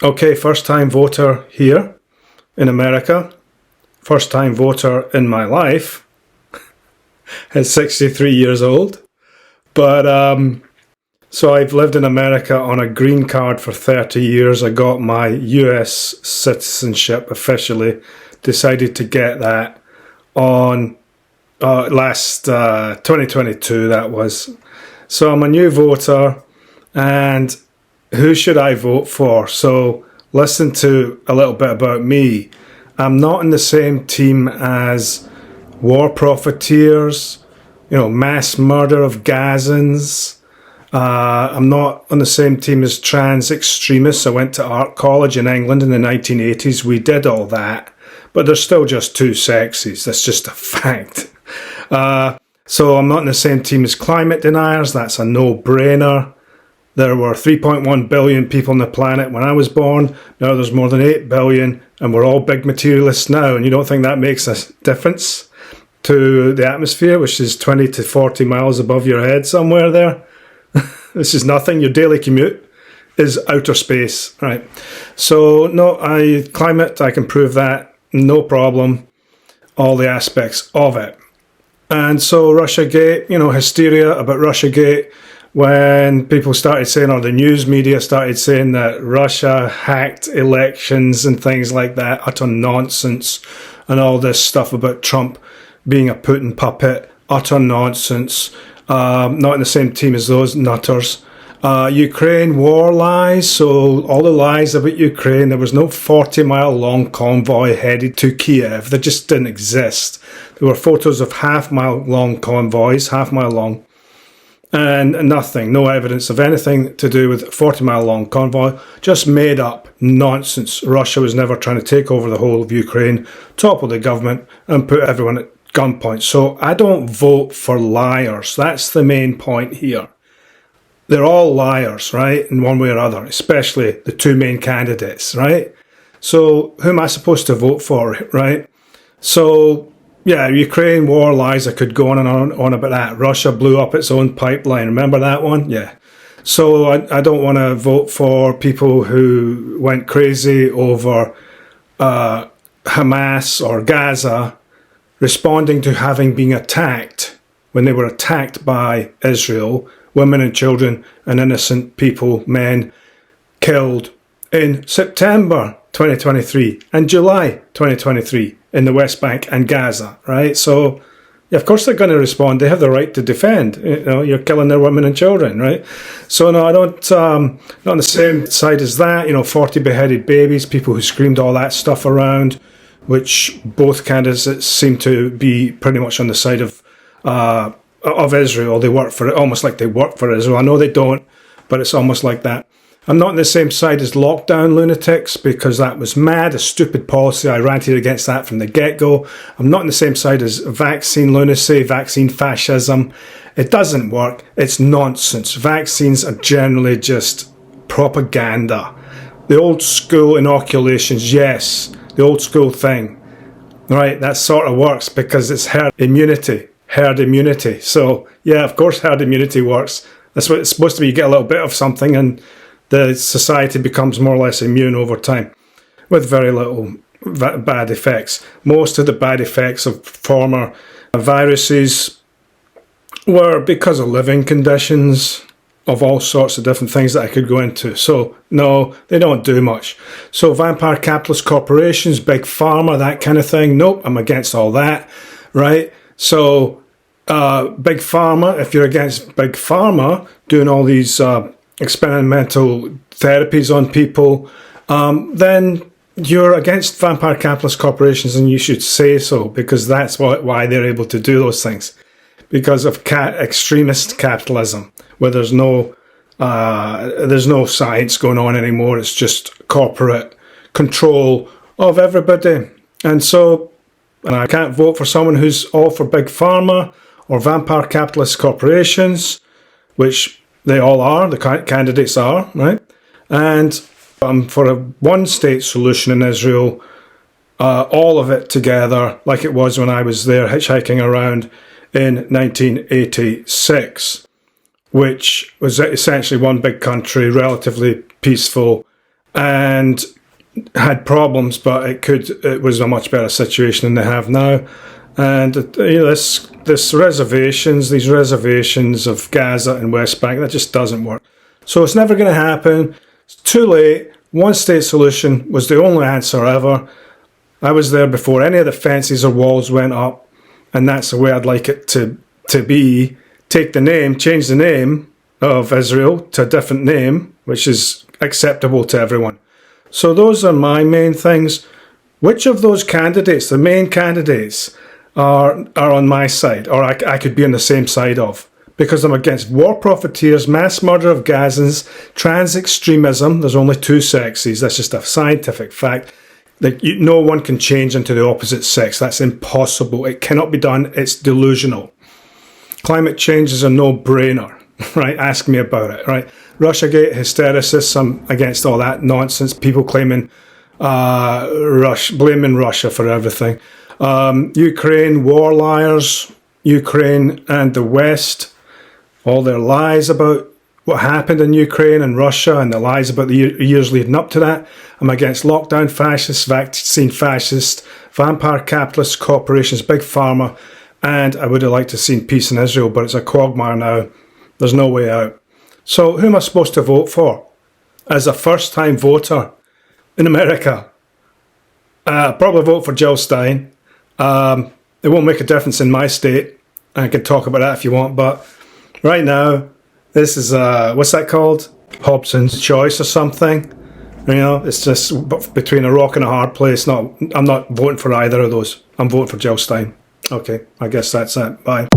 Okay, first time voter here in America. First time voter in my life. At 63 years old. But so I've lived in America on a green card for 30 years. I got my US citizenship officially. Decided to get that on last 2022, that was. So I'm a new voter, and who should I vote for? So listen to a little bit about me. I'm not in the same team as war profiteers, mass murder of Gazans. I'm not on the same team as trans extremists. I went to art college in England in the 1980s. We did all that, but they're still just two sexies. That's just a fact. So I'm not in the same team as climate deniers. That's a no-brainer. There were 3.1 billion people on the planet when I was born. Now there's more than 8 billion, and we're all big materialists now. And you don't think that makes a difference to the atmosphere, which is 20 to 40 miles above your head somewhere there? This is nothing. Your daily commute is outer space, right? So, no, climate, I can prove that. No problem. All the aspects of it. And so Russiagate, hysteria about Russiagate, when people started saying, or the news media started saying that Russia hacked elections and things like that, utter nonsense, and all this stuff about Trump being a Putin puppet, utter nonsense. Not in the same team as those nutters. Ukraine war lies, so all the lies about Ukraine, there was no 40-mile long convoy headed to Kiev. They just didn't exist. There were photos of half-mile long convoys, half-mile long, and nothing, no evidence of anything to do with a 40-mile long convoy, just made up nonsense. Russia was never trying to take over the whole of Ukraine, topple the government, and put everyone at gunpoint. So I don't vote for liars. That's the main point here. They're all liars, right, in one way or other, especially the two main candidates, right? So who am I supposed to vote for, right? So, yeah, Ukraine war lies, I could go on and on about that. Russia blew up its own pipeline. Remember that one? Yeah. So I don't want to vote for people who went crazy over Hamas or Gaza responding to having been attacked when they were attacked by Israel, women and children and innocent people, men, killed in September 2023 and July 2023 in the West Bank and Gaza, right? So, yeah, of course they're going to respond. They have the right to defend. You're killing their women and children, right? So, no, I don't, not on the same side as that. 40 beheaded babies, people who screamed all that stuff around, which both candidates seem to be pretty much on the side of Israel. They work for it, almost like they work for Israel. I know they don't, but it's almost like that. I'm not on the same side as lockdown lunatics because that was mad, a stupid policy. I ranted against that from the get-go. I'm not on the same side as vaccine lunacy, vaccine fascism. It doesn't work. It's nonsense. Vaccines are generally just propaganda. The old school inoculations, yes, the old school thing, right? That sort of works because it's herd immunity. So, yeah, of course herd immunity works. That's what it's supposed to be. You get a little bit of something and the society becomes more or less immune over time with very little bad effects. Most of the bad effects of former viruses were because of living conditions of all sorts of different things that I could go into. So, no, they don't do much. So, vampire capitalist corporations, big pharma, that kind of thing, nope, I'm against all that, right? So, big pharma, if you're against big pharma doing all these experimental therapies on people, then you're against vampire capitalist corporations, and you should say so, because that's why they're able to do those things. Because of extremist capitalism, where there's no science going on anymore. It's just corporate control of everybody. And so, I can't vote for someone who's all for big pharma or vampire capitalist corporations, which they all are, the candidates are, right? And for a one-state solution in Israel, all of it together, like it was when I was there hitchhiking around in 1986, which was essentially one big country, relatively peaceful, and had problems, but it was a much better situation than they have now. And these reservations of Gaza and West Bank, that just doesn't work. So it's never going to happen. It's too late. One state solution was the only answer ever. I was there before any of the fences or walls went up, and that's the way I'd like it to be. Change the name of Israel to a different name, which is acceptable to everyone. So those are my main things. Which of those candidates, the main candidates, are on my side, or I could be on the same side of? Because I'm against war profiteers, mass murder of Gazans, trans extremism. There's only two sexes. That's just a scientific fact. No one can change into the opposite sex. That's impossible. It cannot be done. It's delusional. Climate change is a no-brainer, right? Ask me about it, right? Russiagate, hystericists, I'm against all that nonsense. People claiming blaming Russia for everything. Ukraine, war liars. Ukraine and the West, all their lies about what happened in Ukraine and Russia and the lies about the years leading up to that. I'm against lockdown fascists, vaccine fascists, vampire capitalists, corporations, big pharma, and I would have liked to have seen peace in Israel, but it's a quagmire now. There's no way out. So who am I supposed to vote for as a first-time voter in America? I'll probably vote for Jill Stein. It won't make a difference in my state. I can talk about that if you want, but right now, this is, what's that called? Hobson's choice or something. You know, it's just between a rock and a hard place. I'm not voting for either of those. I'm voting for Jill Stein. Okay, I guess that's that. Bye.